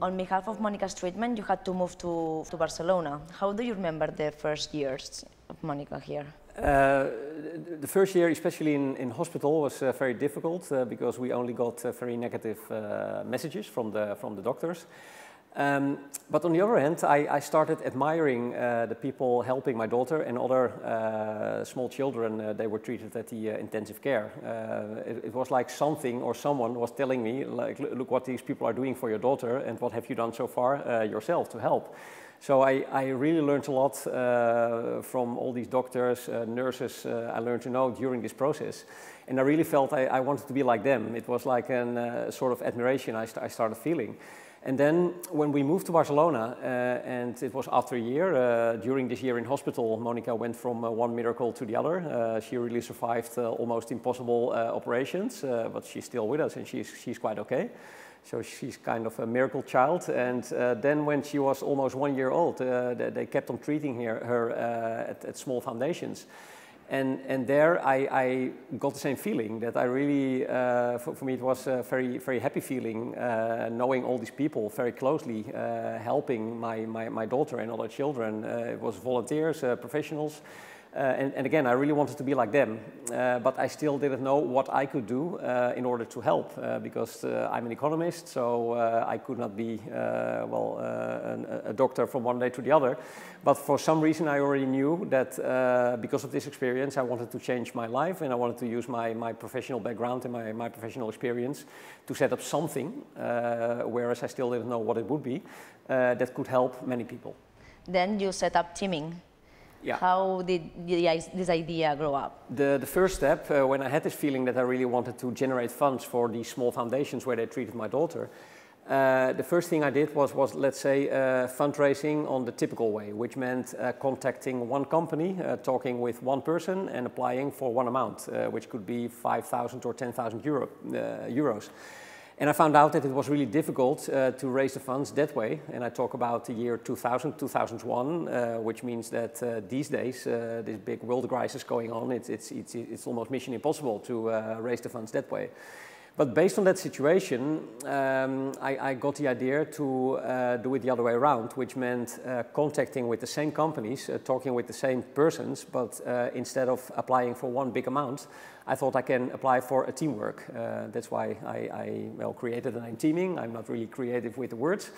on behalf of Monica's treatment, you had to move to Barcelona. How do you remember the first years of Monica here? The first year, especially in hospital, was very difficult because we only got very negative messages from the doctors. But on the other hand, I started admiring the people helping my daughter and other small children. They were treated at the intensive care. It was like something or someone was telling me, like, look what these people are doing for your daughter and what have you done so far yourself to help. So I really learned a lot from all these doctors, nurses I learned to know during this process. And I really felt I wanted to be like them. It was like a sort of admiration I started feeling. And then when we moved to Barcelona, and it was after a year, during this year in hospital, Monica went from one miracle to the other. She really survived almost impossible operations, but she's still with us and she's quite okay. So she's kind of a miracle child. And then when she was almost 1 year old, they kept on treating her at small foundations. And there I got the same feeling that I really, for me it was a very, very happy feeling, knowing all these people very closely, helping my daughter and other children. It was volunteers, professionals. And again, I really wanted to be like them, but I still didn't know what I could do in order to help, because I'm an economist, so I could not be, a doctor from one day to the other. But for some reason, I already knew that because of this experience, I wanted to change my life, and I wanted to use my professional background and my professional experience to set up something, whereas I still didn't know what it would be, that could help many people. Then you set up teaming. Yeah. How did this idea grow up? The first step, when I had this feeling that I really wanted to generate funds for these small foundations where they treated my daughter, the first thing I did was let's say, fundraising on the typical way, which meant contacting one company, talking with one person and applying for one amount, which could be 5,000 or 10,000 euros. And I found out that it was really difficult to raise the funds that way. And I talk about the year 2000, 2001, which means that these days, this big world crisis going on, it's almost mission impossible to raise the funds that way. But based on that situation, I got the idea to do it the other way around, which meant contacting with the same companies, talking with the same persons, but instead of applying for one big amount, I thought I can apply for a teamwork. That's why I created the name Teaming. I'm not really creative with the words,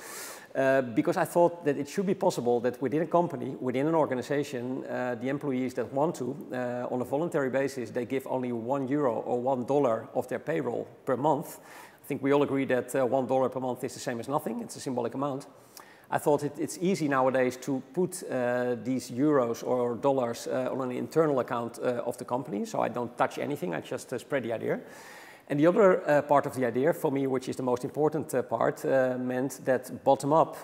because I thought that it should be possible that within a company, within an organization, the employees that want to, on a voluntary basis, they give only €1 or $1 of their payroll per month. I think we all agree that $1 per month is the same as nothing. It's a symbolic amount. I thought it's easy nowadays to put these euros or dollars on an internal account of the company, so I don't touch anything, I just spread the idea. And the other part of the idea, for me, which is the most important part, meant that bottom up,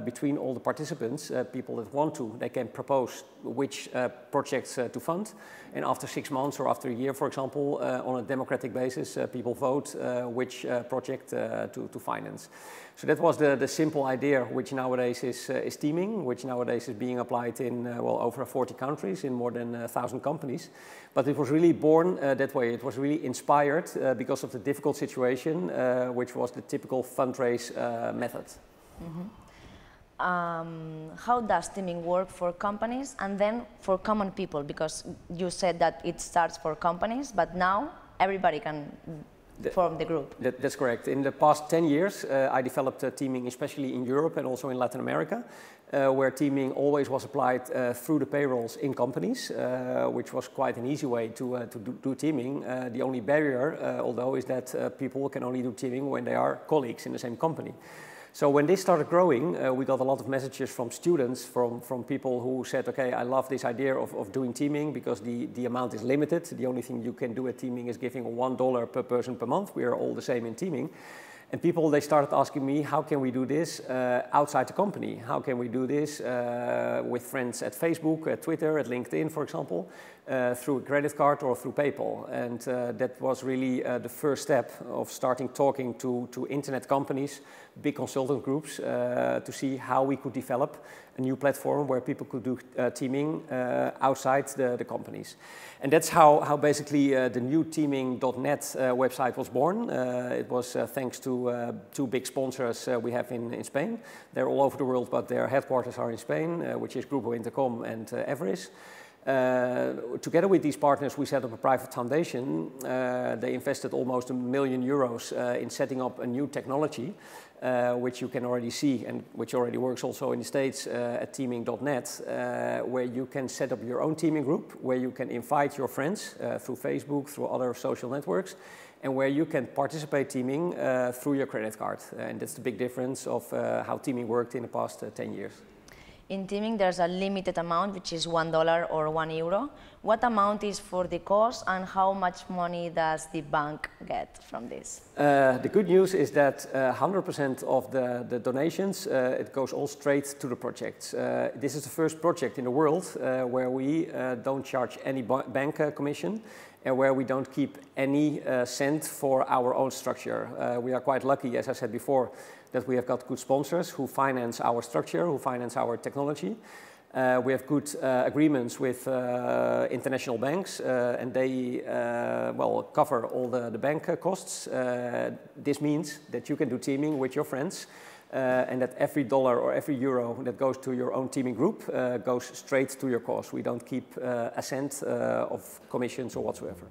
between all the participants, people that want to, they can propose which projects to fund. And after 6 months or after a year, for example, on a democratic basis, people vote which project to finance. So that was the simple idea, which nowadays is teaming, which nowadays is being applied in over 40 countries, in more than 1,000 companies. But it was really born that way. It was really inspired because of the difficult situation, which was the typical fundraise method. Mm-hmm. How does teaming work for companies and then for common people? Because you said that it starts for companies, but now everybody can form the group. That's correct. In the past 10 years, I developed teaming, especially in Europe and also in Latin America, where teaming always was applied through the payrolls in companies, which was quite an easy way to do teaming. The only barrier, although, is that people can only do teaming when they are colleagues in the same company. So when this started growing, we got a lot of messages from students, from people who said, okay, I love this idea of doing teaming because the amount is limited. The only thing you can do at teaming is giving $1 per person per month. We are all the same in teaming. And people, they started asking me, how can we do this outside the company? How can we do this with friends at Facebook, at Twitter, at LinkedIn, for example, through a credit card or through PayPal? And that was really the first step of starting talking to internet companies, big consultant groups, to see how we could develop a new platform where people could do teaming outside the companies. And that's how basically the new teaming.net website was born. It was thanks to to two big sponsors we have in Spain. They're all over the world, but their headquarters are in Spain, which is Grupo Intercom and Everis. Together with these partners, we set up a private foundation. They invested almost €1 million in setting up a new technology, which you can already see and which already works also in the States at teaming.net, where you can set up your own teaming group, where you can invite your friends through Facebook, through other social networks, and where you can participate teaming through your credit card. And that's the big difference of how teaming worked in the past 10 years. In teaming, there's a limited amount, which is $1 or €1. What amount is for the course, and how much money does the bank get from this? The good news is that 100% of the donations, it goes all straight to the projects. This is the first project in the world where we don't charge any bank commission, and where we don't keep any cent for our own structure. We are quite lucky, as I said before, that we have got good sponsors who finance our structure, who finance our technology. We have good agreements with international banks, and they cover all the bank costs. This means that you can do teaming with your friends, and that every dollar or every euro that goes to your own teaming group goes straight to your cause. We don't keep a cent of commissions or whatsoever.